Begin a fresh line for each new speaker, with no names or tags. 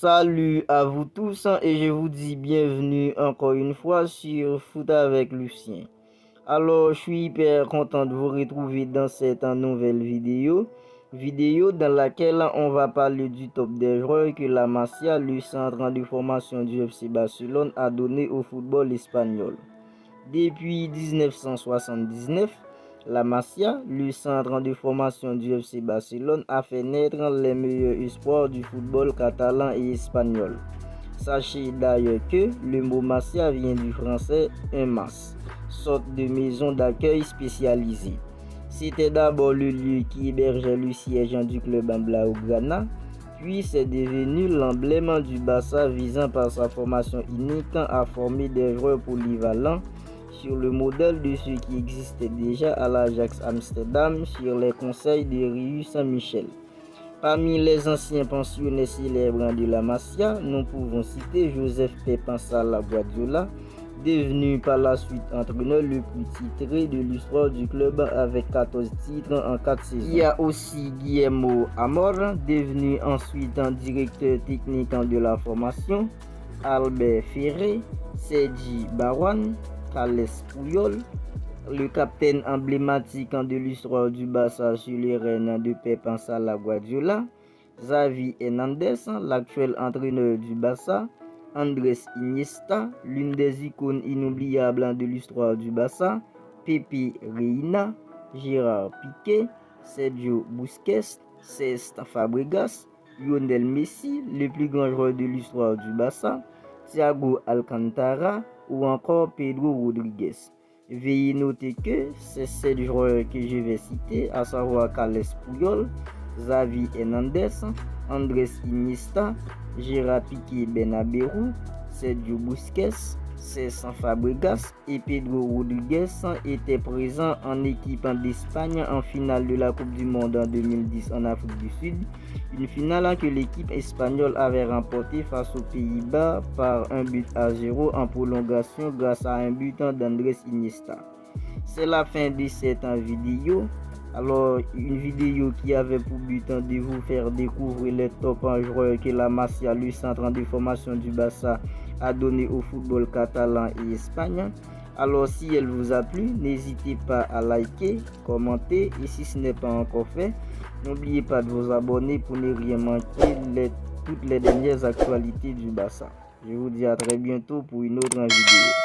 Salut à vous tous et je vous dis bienvenue encore une fois sur Foot avec Lucien. Alors, je suis hyper content de vous retrouver dans cette nouvelle vidéo dans laquelle on va parler du top des joueurs que la Masia, le centre de formation du FC Barcelone, a donné au football espagnol. Depuis 1979, la Masia, le centre de formation du FC Barcelone, a fait naître les meilleurs espoirs du football catalan et espagnol. Sachez d'ailleurs que le mot Masia vient du français un mas, sorte de maison d'accueil spécialisée. C'était d'abord le lieu qui hébergeait le siège du club en Blaugrana, puis c'est devenu l'emblème du Barça visant par sa formation unique à former des joueurs polyvalents sur le modèle de ceux qui existaient déjà à l'Ajax Amsterdam sur les conseils de Riu Saint-Michel. Parmi les anciens pensionnés célèbres de la Masia, nous pouvons citer Joseph Pep Sala Guardiola, devenu par la suite entraîneur le plus titré de l'histoire du club avec 14 titres en 4 saisons. Il y a aussi Guillermo Amor, devenu ensuite un directeur technique de la formation, Albert Ferré, Sergi Barwan, Carles Puyol, le capitaine emblématique de l'histoire du Barça sur les rênes de Pep Sala Guardiola, Xavi Hernandez, l'actuel entraîneur du Barça, Andrés Iniesta, l'une des icônes inoubliables de l'histoire du Barça, Pepe Reina, Gérard Piqué, Sergio Busquets, Cesc Fabregas, Lionel Messi, le plus grand joueur de l'histoire du Barça, Thiago Alcantara ou encore Pedro Rodriguez. Veuillez noter que c'est 7 joueurs que je vais citer, à savoir Carles Puyol, Xavi Hernandez, Andrés Iniesta, Gérard Piqué Bernabéu, Sergio Busquets, Cesc Fabregas et Pedro Rodriguez étaient présents en équipe d'Espagne en finale de la Coupe du Monde en 2010 en Afrique du Sud, une finale que l'équipe espagnole avait remportée face aux Pays-Bas par 1-0 en prolongation grâce à un but d'Andrés Iniesta. C'est la fin de cette vidéo. Alors, une vidéo qui avait pour but de vous faire découvrir les top joueurs que la Masia, le centre de formation du Barça, a donné au football catalan et espagnol. Alors, si elle vous a plu, n'hésitez pas à liker, commenter et si ce n'est pas encore fait, n'oubliez pas de vous abonner pour ne rien manquer toutes les dernières actualités du Barça. Je vous dis à très bientôt pour une autre vidéo.